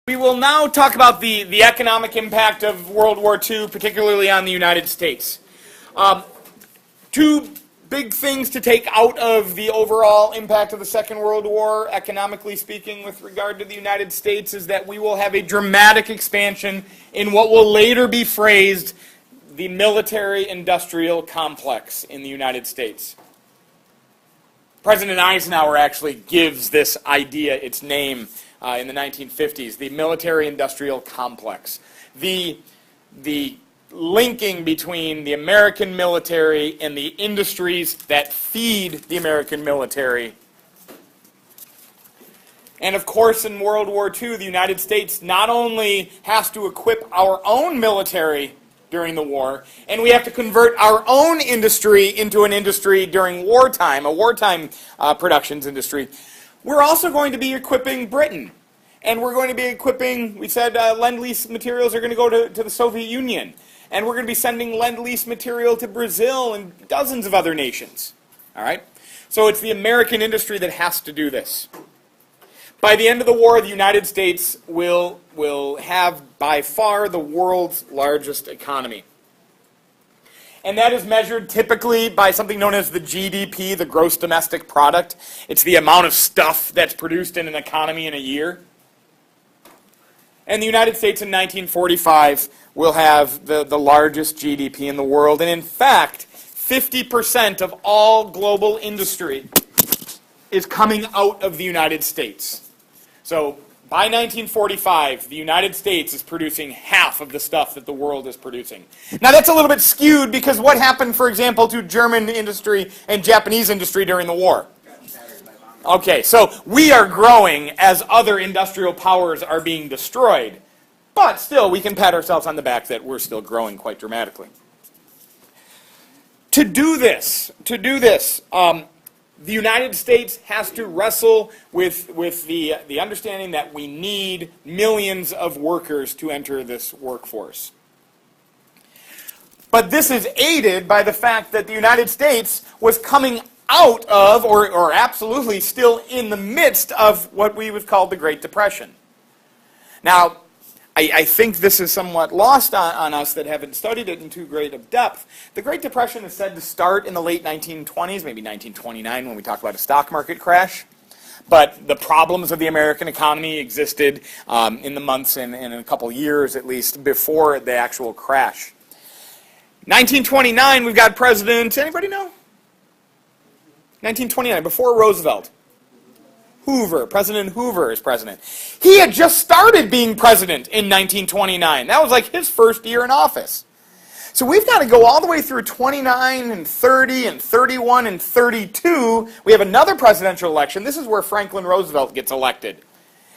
We will now talk about the economic impact of World War II, particularly on the United States. Two big things to take out of the overall impact of the Second World War, economically speaking, with regard to the United States, is that we will have a dramatic expansion in what will later be phrased the military-industrial complex in the United States. President Eisenhower actually gives this idea its name in the 1950s, the military-industrial complex. The linking between the American military and the industries that feed the American military. And of course, in World War II, the United States not only has to equip our own military during the war, and we have to convert our own industry into an industry during wartime, a wartime productions industry. We're also going to be equipping Britain. And we're going to be equipping, we said Lend-Lease materials are going to go to the Soviet Union. And we're going to be sending Lend-Lease material to Brazil and dozens of other nations. All right? So it's the American industry that has to do this. By the end of the war, the United States will have by far the world's largest economy. And that is measured typically by something known as the GDP, the gross domestic product. It's the amount of stuff that's produced in an economy in a year. And the United States in 1945 will have the largest GDP in the world. And in fact, 50% of all global industry is coming out of the United States. So by 1945, the United States is producing half of the stuff that the world is producing. Now that's a little bit skewed because what happened, for example, to German industry and Japanese industry during the war? Okay, so we are growing as other industrial powers are being destroyed. But still, we can pat ourselves on the back that we're still growing quite dramatically. To do this, the United States has to wrestle with the understanding that we need millions of workers to enter this workforce. But this is aided by the fact that the United States was coming out of, or absolutely still in the midst of, what we would call the Great Depression. Now, I think this is somewhat lost on us that haven't studied it in too great of depth. The Great Depression is said to start in the late 1920s, maybe 1929 when we talk about a stock market crash. But the problems of the American economy existed in the months and in a couple years at least before the actual crash. 1929, we've got President, anybody know? 1929, before Roosevelt. Hoover, President Hoover is president. He had just started being president in 1929. That was like his first year in office. So we've got to go all the way through 29 and 30 and 31 and 32. We have another presidential election. This is where Franklin Roosevelt gets elected.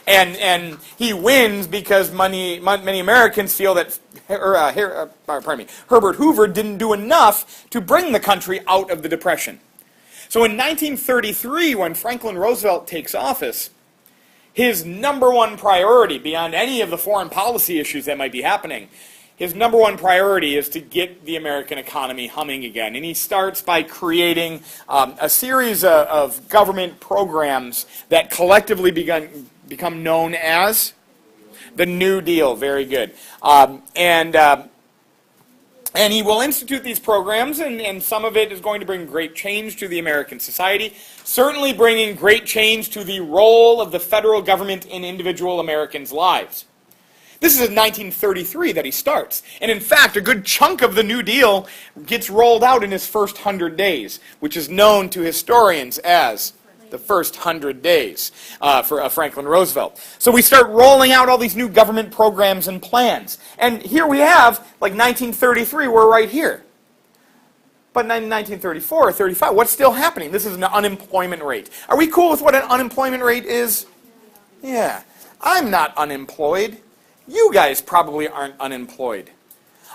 And he wins because many Americans feel that Herbert Hoover didn't do enough to bring the country out of the Depression. So in 1933, when Franklin Roosevelt takes office, his number one priority, beyond any of the foreign policy issues that might be happening, his number one priority is to get the American economy humming again. And he starts by creating a series of government programs that collectively become known as the New Deal. Very good. And he will institute these programs, and some of it is going to bring great change to the American society, certainly bringing great change to the role of the federal government in individual Americans' lives. This is in 1933 that he starts. And in fact, a good chunk of the New Deal gets rolled out in his first 100 days, which is known to historians as the first 100 days for Franklin Roosevelt. So we start rolling out all these new government programs and plans. And here we have, like 1933, we're right here. But in 1934 or 35, what's still happening? This is an unemployment rate. Are we cool with what an unemployment rate is? Yeah. I'm not unemployed. You guys probably aren't unemployed.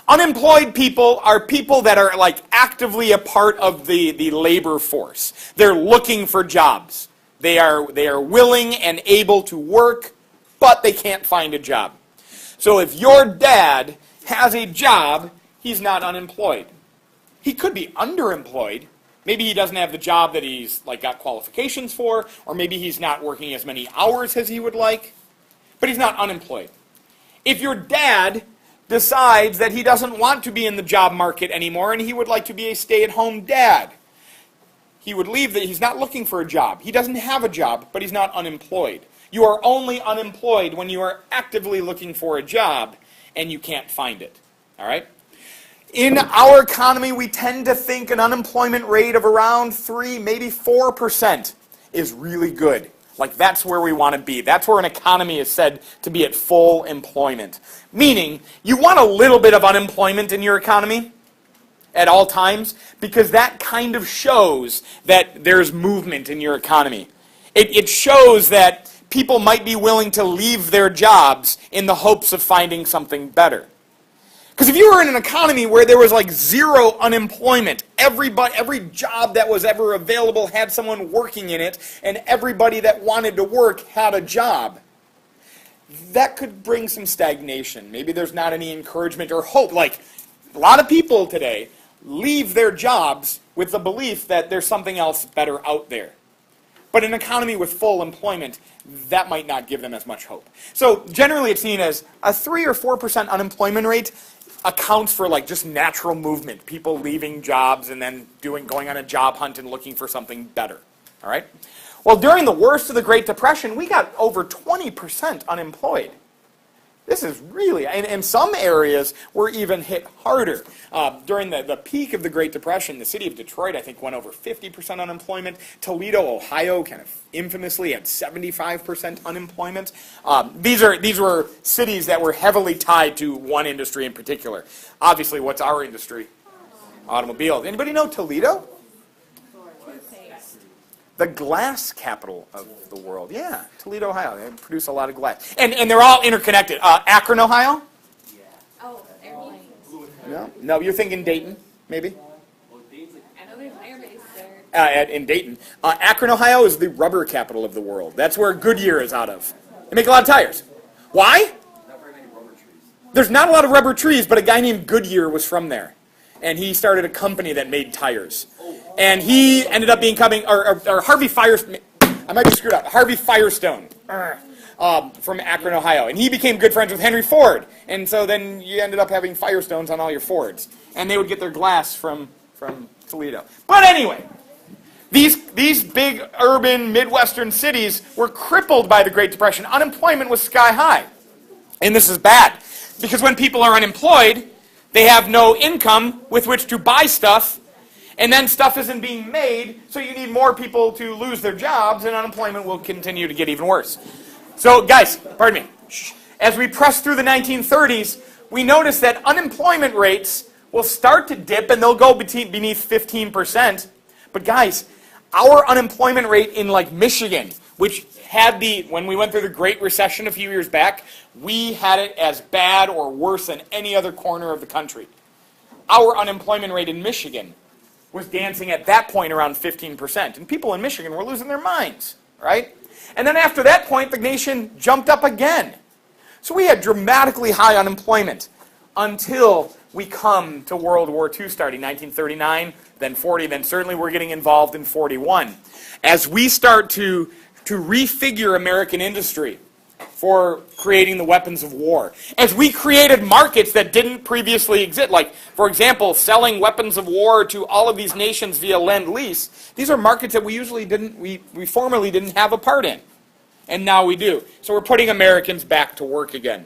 Unemployed people are people that are like actively a part of the labor force. They're looking for jobs. They are willing and able to work, but they can't find a job. So if your dad has a job, he's not unemployed. He could be underemployed. Maybe he doesn't have the job that he's got qualifications for, or maybe he's not working as many hours as he would like. but he's not unemployed. If your dad decides that he doesn't want to be in the job market anymore and he would like to be a stay-at-home dad, he would leave that he's not looking for a job. He doesn't have a job, but he's not unemployed. You are only unemployed when you are actively looking for a job and you can't find it. All right? In our economy, we tend to think an unemployment rate of around 3, maybe 4% is really good. Like, that's where we want to be. That's where an economy is said to be at full employment. Meaning, you want a little bit of unemployment in your economy at all times, because that kind of shows that there's movement in your economy. It shows that people might be willing to leave their jobs in the hopes of finding something better. Because if you were in an economy where there was like zero unemployment, every job that was ever available had someone working in it, and everybody that wanted to work had a job, that could bring some stagnation. Maybe there's not any encouragement or hope. Like, a lot of people today leave their jobs with the belief that there's something else better out there. But in an economy with full employment, that might not give them as much hope. So generally it's seen as a 3 or 4% unemployment rate accounts for like just natural movement, people leaving jobs and then going on a job hunt and looking for something better. All right? Well, during the worst of the Great Depression, we got over 20% unemployed. This is really, and in some areas, we're even hit harder. During the peak of the Great Depression, the city of Detroit, I think, went over 50% unemployment. Toledo, Ohio, kind of infamously had 75% unemployment. These were cities that were heavily tied to one industry in particular. Obviously, what's our industry? Automobiles. Anybody know Toledo? The glass capital of the world. Yeah, Toledo, Ohio. They produce a lot of glass. And they're all interconnected. Akron, Ohio? Yeah. Oh, no? No, you're thinking Dayton, maybe? I know there's an air base there. In Dayton. Akron, Ohio is the rubber capital of the world. That's where Goodyear is out of. They make a lot of tires. Why? Not very many rubber trees. There's not a lot of rubber trees, but a guy named Goodyear was from there. And he started a company that made tires. And he ended up becoming, or Harvey Firestone, I might be screwed up, Harvey Firestone from Akron, Ohio. And he became good friends with Henry Ford. And so then you ended up having Firestones on all your Fords. And they would get their glass from Toledo. But anyway, these big urban Midwestern cities were crippled by the Great Depression. Unemployment was sky high. And this is bad. Because when people are unemployed, they have no income with which to buy stuff, and then stuff isn't being made, so you need more people to lose their jobs, and unemployment will continue to get even worse. So, guys, pardon me. As we press through the 1930s, we notice that unemployment rates will start to dip, and they'll go beneath 15%. But, guys, our unemployment rate in, like, Michigan, which had when we went through the Great Recession a few years back, we had it as bad or worse than any other corner of the country. Our unemployment rate in Michigan was dancing at that point around 15%. And people in Michigan were losing their minds, right? And then after that point, the nation jumped up again. So we had dramatically high unemployment until we come to World War II starting 1939, then 40, then certainly we're getting involved in 41. As we start to refigure American industry for creating the weapons of war. As we created markets that didn't previously exist, like, for example, selling weapons of war to all of these nations via Lend-Lease, these are markets that we formerly didn't have a part in. And now we do. So we're putting Americans back to work again.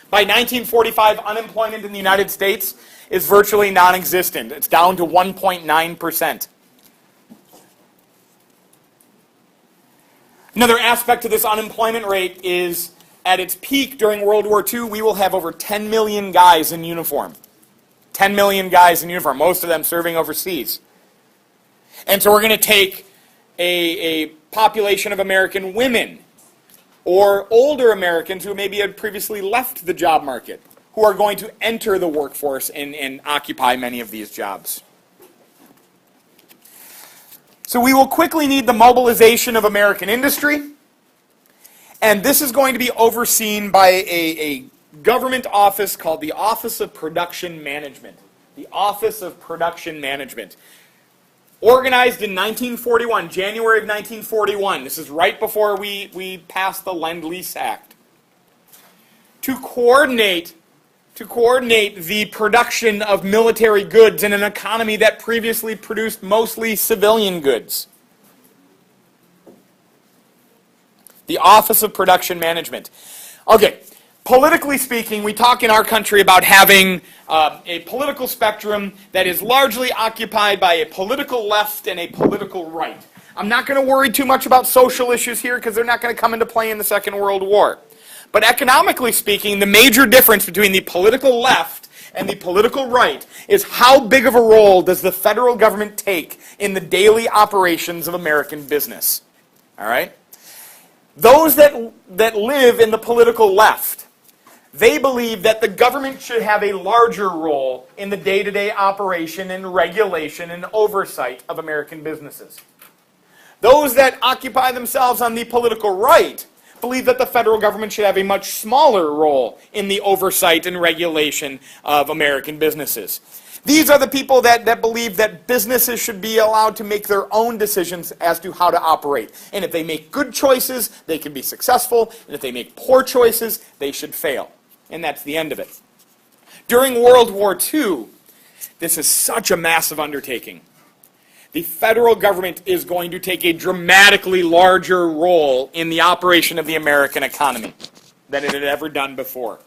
By 1945, unemployment in the United States is virtually non-existent. It's down to 1.9%. Another aspect of this unemployment rate is, at its peak during World War II, we will have over 10 million guys in uniform. 10 million guys in uniform, most of them serving overseas. And so we're going to take a population of American women, or older Americans who maybe had previously left the job market, who are going to enter the workforce and occupy many of these jobs. So we will quickly need the mobilization of American industry, and this is going to be overseen by a government office called the Office of Production Management. The Office of Production Management. Organized in 1941, January of 1941. This is right before we passed the Lend-Lease Act. to coordinate the production of military goods in an economy that previously produced mostly civilian goods. The Office of Production Management. Okay, politically speaking, we talk in our country about having a political spectrum that is largely occupied by a political left and a political right. I'm not going to worry too much about social issues here because they're not going to come into play in the Second World War. But economically speaking, the major difference between the political left and the political right is how big of a role does the federal government take in the daily operations of American business. All right? Those that live in the political left, they believe that the government should have a larger role in the day-to-day operation and regulation and oversight of American businesses. Those that occupy themselves on the political right believe that the federal government should have a much smaller role in the oversight and regulation of American businesses. These are the people that believe that businesses should be allowed to make their own decisions as to how to operate. And if they make good choices, they can be successful. And if they make poor choices, they should fail. And that's the end of it. During World War II, this is such a massive undertaking. The federal government is going to take a dramatically larger role in the operation of the American economy than it had ever done before.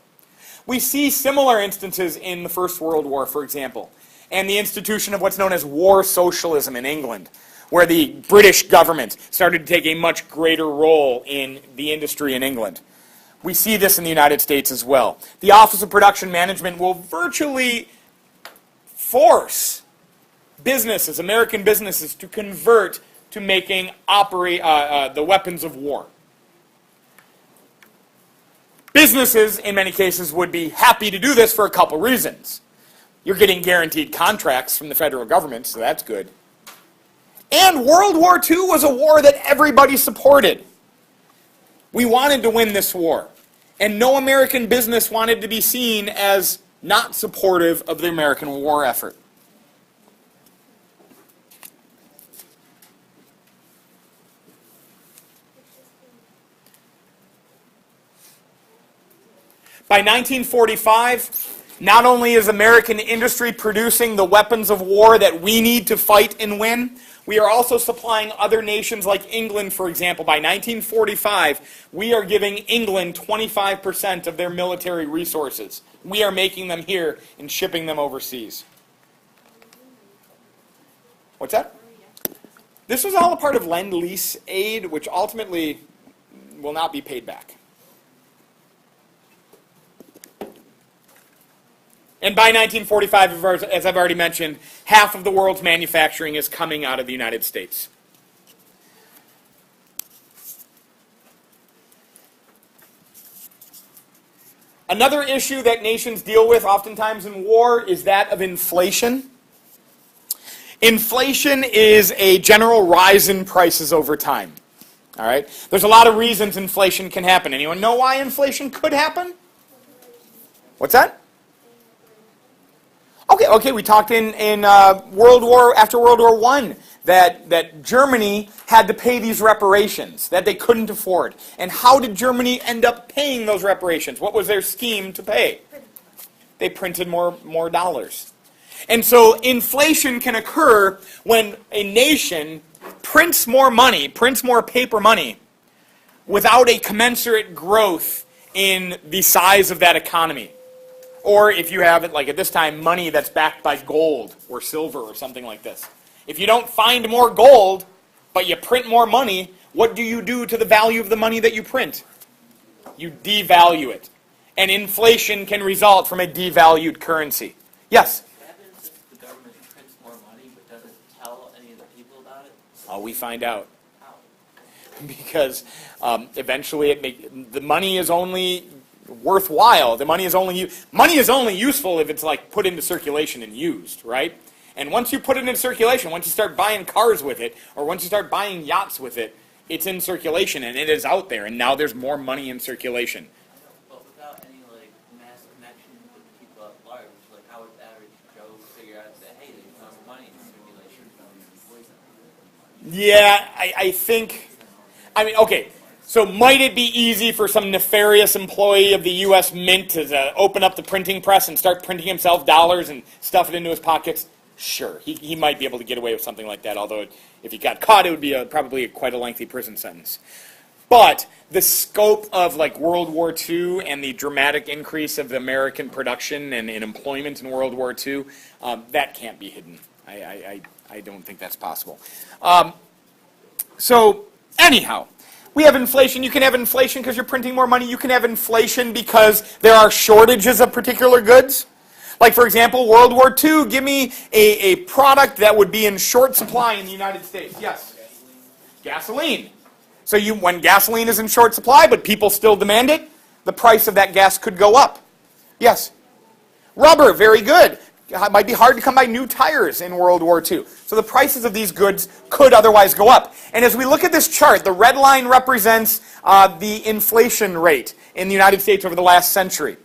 We see similar instances in the First World War, for example, and the institution of what's known as war socialism in England, where the British government started to take a much greater role in the industry in England. We see this in the United States as well. The Office of Production Management will virtually force businesses, American businesses, to convert to making the weapons of war. Businesses, in many cases, would be happy to do this for a couple reasons. You're getting guaranteed contracts from the federal government, so that's good. And World War II was a war that everybody supported. We wanted to win this war. And no American business wanted to be seen as not supportive of the American war effort. By 1945, not only is American industry producing the weapons of war that we need to fight and win, we are also supplying other nations like England, for example. By 1945, we are giving England 25% of their military resources. We are making them here and shipping them overseas. What's that? This was all a part of Lend-Lease aid, which ultimately will not be paid back. And by 1945, as I've already mentioned, half of the world's manufacturing is coming out of the United States. Another issue that nations deal with oftentimes in war is that of inflation. Inflation is a general rise in prices over time. All right? There's a lot of reasons inflation can happen. Anyone know why inflation could happen? What's that? Okay, we talked in after World War I that Germany had to pay these reparations that they couldn't afford. And how did Germany end up paying those reparations? What was their scheme to pay? They printed more dollars. And so inflation can occur when a nation prints more money, prints more paper money, without a commensurate growth in the size of that economy. Or if you have it, like at this time, money that's backed by gold or silver or something like this. If you don't find more gold, but you print more money, what do you do to the value of the money that you print? You devalue it. And inflation can result from a devalued currency. Yes? What happens if the government prints more money but doesn't tell any of the people about it? Oh, we find out. How? Because eventually the money is only worthwhile. The money is only useful if it's like put into circulation and used, right? And once you put it in circulation, once you start buying cars with it, or once you start buying yachts with it, it's in circulation and it is out there, and now there's more money in circulation. But without any mass connection with the people at large, how would the average Joe figure out that hey, there's more money in circulation from poison? Yeah, I think. I mean, okay. So might it be easy for some nefarious employee of the U.S. Mint to open up the printing press and start printing himself dollars and stuff it into his pockets? Sure, he might be able to get away with something like that, although if he got caught, it would be probably quite a lengthy prison sentence. But the scope of like World War II and the dramatic increase of the American production and employment in World War II, that can't be hidden. I don't think that's possible. So anyhow, we have inflation. You can have inflation because you're printing more money. You can have inflation because there are shortages of particular goods. Like, for example, World War II, give me a product that would be in short supply in the United States. Yes? Gasoline. So when gasoline is in short supply, but people still demand it, the price of that gas could go up. Yes? Rubber, very good. It might be hard to come by new tires in World War II. So the prices of these goods could otherwise go up. And as we look at this chart, the red line represents the inflation rate in the United States over the last century.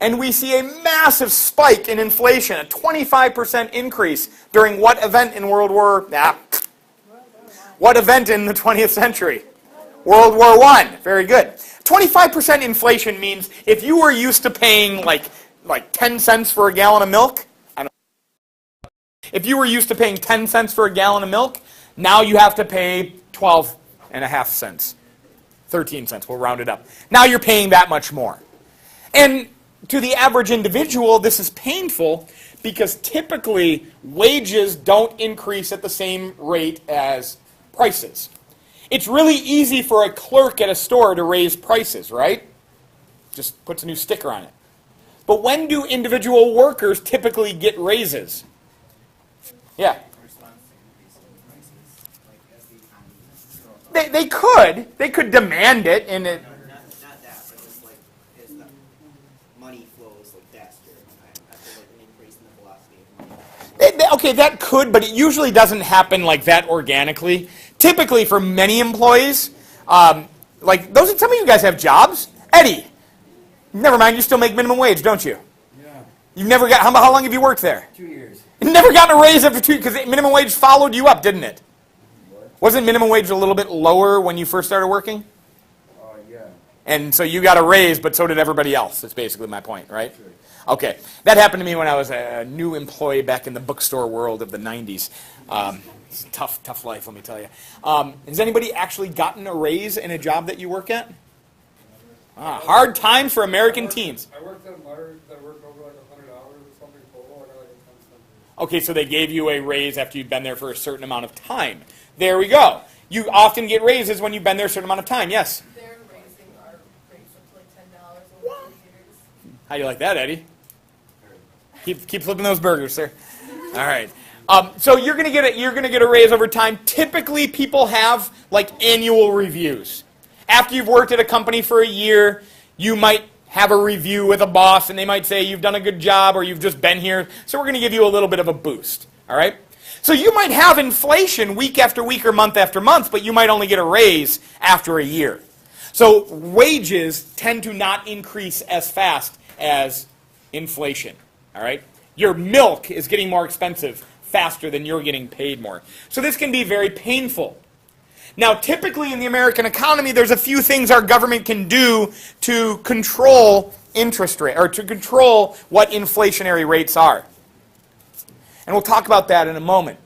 And we see a massive spike in inflation, a 25% increase during what event in what event in the 20th century? World War I. Very good. 25% inflation means if you were used to paying like 10 cents for a gallon of milk, if you were used to paying 10 cents for a gallon of milk, now you have to pay 12.5 cents. 13 cents, we'll round it up. Now you're paying that much more. And to the average individual, this is painful because typically wages don't increase at the same rate as prices. It's really easy for a clerk at a store to raise prices, right? Just puts a new sticker on it. But when do individual workers typically get raises? Yeah. They could demand it, and it. Not that, but just like as the money flows like faster, I feel like an increase in the velocity of money. Okay, that could, but it usually doesn't happen like that organically. Typically, for many employees, like those. Some of you guys have jobs. Eddie, never mind. You still make minimum wage, don't you? Yeah. You've never got. How long have you worked there? 2 years. You've never gotten a raise after 2 because minimum wage followed you up, didn't it? Wasn't minimum wage a little bit lower when you first started working? Yeah. And so you got a raise, but so did everybody else. That's basically my point, right? Sure. Okay. That happened to me when I was a new employee back in the bookstore world of the 90s. It's a tough life, let me tell you. Has anybody actually gotten a raise in a job that you work at? Hard times for American teens. I worked at Myers that worked over like $100 or something total. I got like a 10 cents. Okay, so they gave you a raise after you'd been there for a certain amount of time. There we go. You often get raises when you've been there a certain amount of time. Yes? They're raising our rates up to like $10 over 2 years. How do you like that, Eddie? Keep flipping those burgers, sir. All right. So you're gonna get a raise over time. Typically, people have like annual reviews. After you've worked at a company for a year, you might have a review with a boss, and they might say you've done a good job or you've just been here, so we're going to give you a little bit of a boost. All right. So you might have inflation week after week or month after month, but you might only get a raise after a year. So wages tend to not increase as fast as inflation. All right. Your milk is getting more expensive faster than you're getting paid more. So this can be very painful. Now, typically in the American economy, there's a few things our government can do to control interest rate, or to control what inflationary rates are. And we'll talk about that in a moment.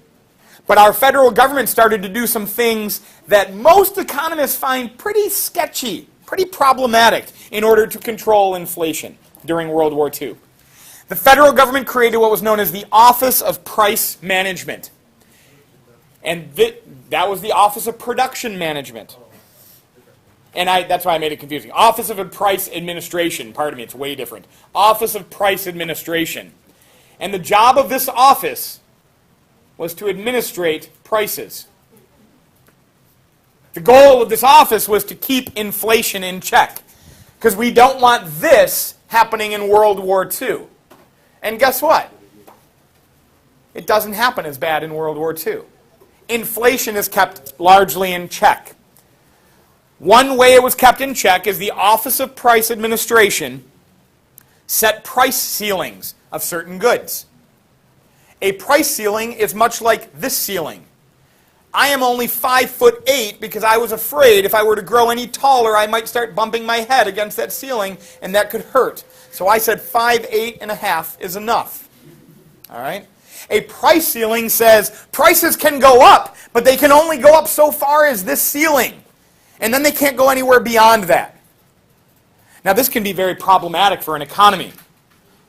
But our federal government started to do some things that most economists find pretty sketchy, pretty problematic in order to control inflation during World War II. The federal government created what was known as the Office of Price Management. And that was the Office of Production Management. And that's why I made it confusing. Office of Price Administration. Pardon me, it's way different. Office of Price Administration. And the job of this office was to administrate prices. The goal of this office was to keep inflation in check. Because we don't want this happening in World War II. And guess what? It doesn't happen as bad in World War II. Inflation is kept largely in check. One way it was kept in check is the Office of Price Administration set price ceilings of certain goods. A price ceiling is much like this ceiling. I am only 5'8" because I was afraid if I were to grow any taller, I might start bumping my head against that ceiling, and that could hurt. So I said 5'8.5" is enough. All right? A price ceiling says prices can go up, but they can only go up so far as this ceiling. And then they can't go anywhere beyond that. Now, this can be very problematic for an economy.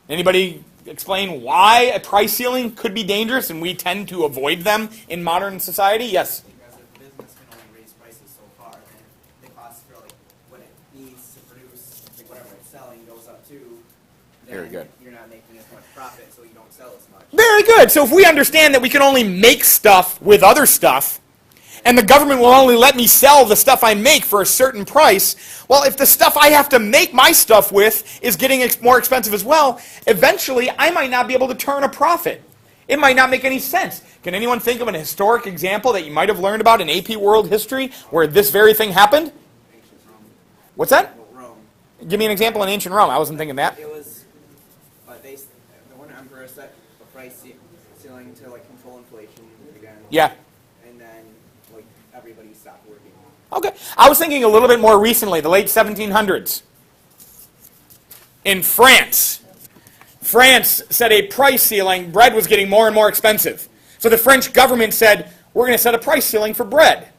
Anybody explain why a price ceiling could be dangerous and we tend to avoid them in modern society? Yes? Because if business can only raise prices so far, then the cost for like what it needs to produce, like whatever it's selling, goes up too. Very good. You're not making as much profit, so you don't sell as much. Very good. So if we understand that we can only make stuff with other stuff, and the government will only let me sell the stuff I make for a certain price, well, if the stuff I have to make my stuff with is getting more expensive as well, eventually I might not be able to turn a profit. It might not make any sense. Can anyone think of an historic example that you might have learned about in AP World History where this very thing happened? Ancient Rome. What's that? Rome. Give me an example in ancient Rome. I wasn't thinking that. It was, the one emperor set a price ceiling to like control inflation again. Yeah. And then like everybody stopped working. Okay. I was thinking a little bit more recently, the late 1700s. In France. France set a price ceiling. Bread was getting more and more expensive. So the French government said, we're going to set a price ceiling for bread.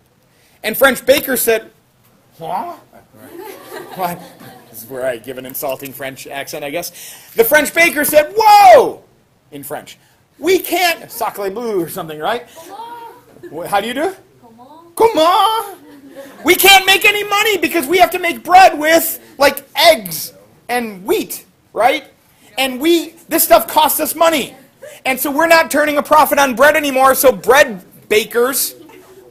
And French bakers said, huh? What? This is where I give an insulting French accent, I guess. The French baker said, whoa! In French. We can't, sacre bleu or something, right? How do you do? Comment? We can't make any money because we have to make bread with, like, eggs and wheat, right? And this stuff costs us money. And so we're not turning a profit on bread anymore, so bread bakers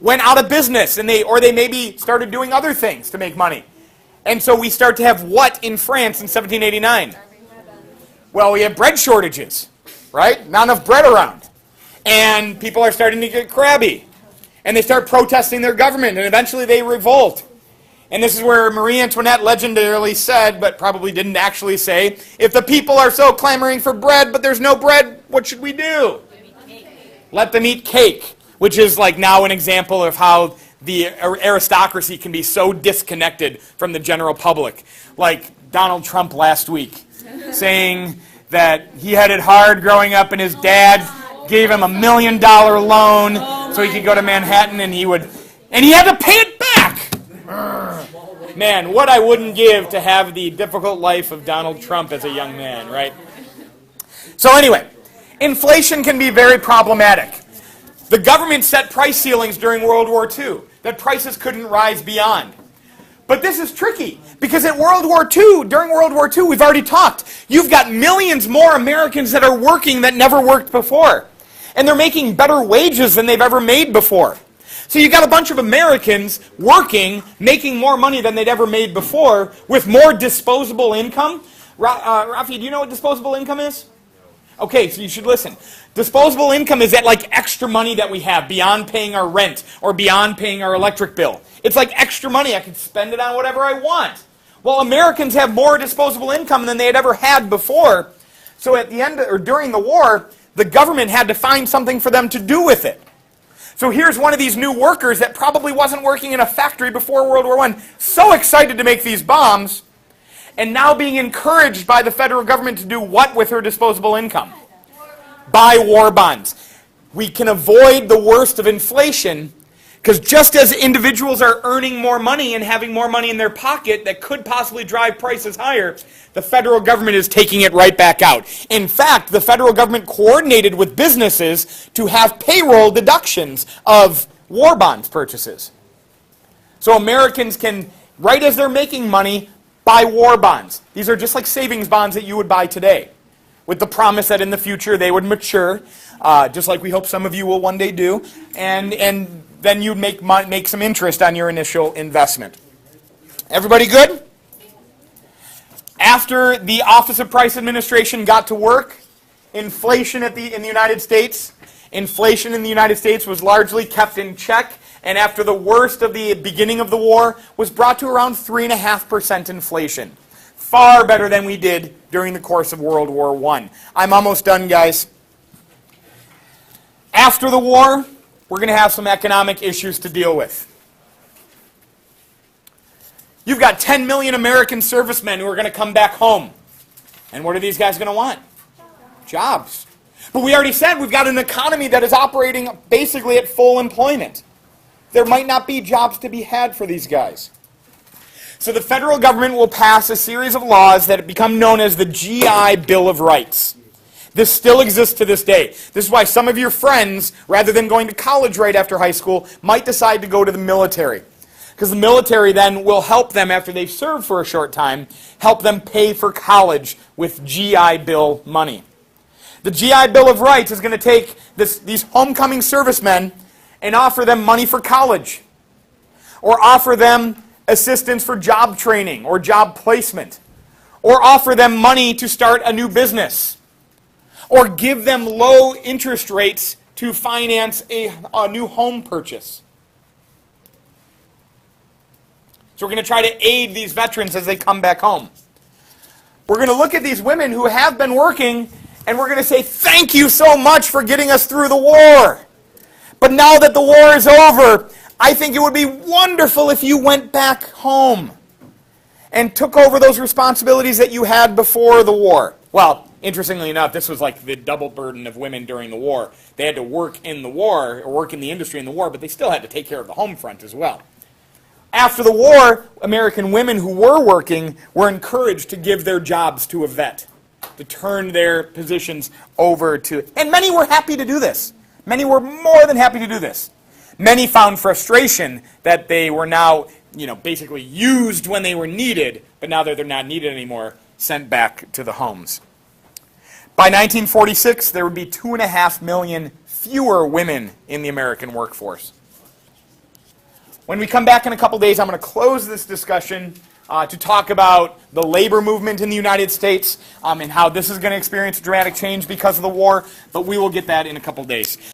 went out of business, and they maybe started doing other things to make money. And so we start to have what in France in 1789? Well, we have bread shortages, right? Not enough bread around. And people are starting to get crabby. And they start protesting their government, and eventually they revolt. And this is where Marie Antoinette legendarily said, but probably didn't actually say, if the people are so clamoring for bread, but there's no bread, what should we do? Let them eat cake, which is like now an example of how the aristocracy can be so disconnected from the general public. Like Donald Trump last week, saying that he had it hard growing up and his dad gave him $1 million loan so he could go to Manhattan and he had to pay it back. Man, what I wouldn't give to have the difficult life of Donald Trump as a young man, right? So anyway, inflation can be very problematic. The government set price ceilings during World War II that prices couldn't rise beyond. But this is tricky, because during World War II, we've already talked, you've got millions more Americans that are working that never worked before. And they're making better wages than they've ever made before. So you've got a bunch of Americans working, making more money than they'd ever made before, with more disposable income. Rafi, do you know what disposable income is? Okay, so you should listen. Disposable income is that like extra money that we have beyond paying our rent or beyond paying our electric bill. It's like extra money. I can spend it on whatever I want. Well, Americans have more disposable income than they had ever had before. So at the end or during the war, the government had to find something for them to do with it. So here's one of these new workers that probably wasn't working in a factory before World War I, so excited to make these bombs, and now being encouraged by the federal government to do what with her disposable income? Buy war bonds. We can avoid the worst of inflation, because just as individuals are earning more money and having more money in their pocket that could possibly drive prices higher, the federal government is taking it right back out. In fact, the federal government coordinated with businesses to have payroll deductions of war bonds purchases. So Americans can, right as they're making money, buy war bonds. These are just like savings bonds that you would buy today, with the promise that in the future they would mature, just like we hope some of you will one day do, and then you'd make some interest on your initial investment. Everybody good? After the Office of Price Administration got to work, inflation in the United States was largely kept in check, and after the worst of the beginning of the war, was brought to around 3.5% inflation. Far better than we did during the course of World War I. I'm almost done, guys. After the war, we're going to have some economic issues to deal with. You've got 10 million American servicemen who are going to come back home. And what are these guys going to want? Jobs. But we already said we've got an economy that is operating basically at full employment. There might not be jobs to be had for these guys. So the federal government will pass a series of laws that become known as the GI Bill of Rights. This still exists to this day. This is why some of your friends, rather than going to college right after high school, might decide to go to the military. Because the military then will help them, after they've served for a short time, help them pay for college with GI Bill money. The GI Bill of Rights is going to take these homecoming servicemen and offer them money for college, or offer them assistance for job training or job placement, or offer them money to start a new business, or give them low interest rates to finance a new home purchase. So we're going to try to aid these veterans as they come back home. We're going to look at these women who have been working, and we're going to say, thank you so much for getting us through the war. But now that the war is over, I think it would be wonderful if you went back home and took over those responsibilities that you had before the war. Well, interestingly enough, this was like the double burden of women during the war. They had to work in the war, or work in the industry in the war, but they still had to take care of the home front as well. After the war, American women who were working were encouraged to give their jobs to a vet, to turn their positions over to, and many were happy to do this. Many were more than happy to do this. Many found frustration that they were now, basically used when they were needed, but now that they're not needed anymore, sent back to the homes. By 1946, there would be 2.5 million fewer women in the American workforce. When we come back in a couple days, I'm going to close this discussion to talk about the labor movement in the United States and how this is going to experience a dramatic change because of the war, but we will get that in a couple days.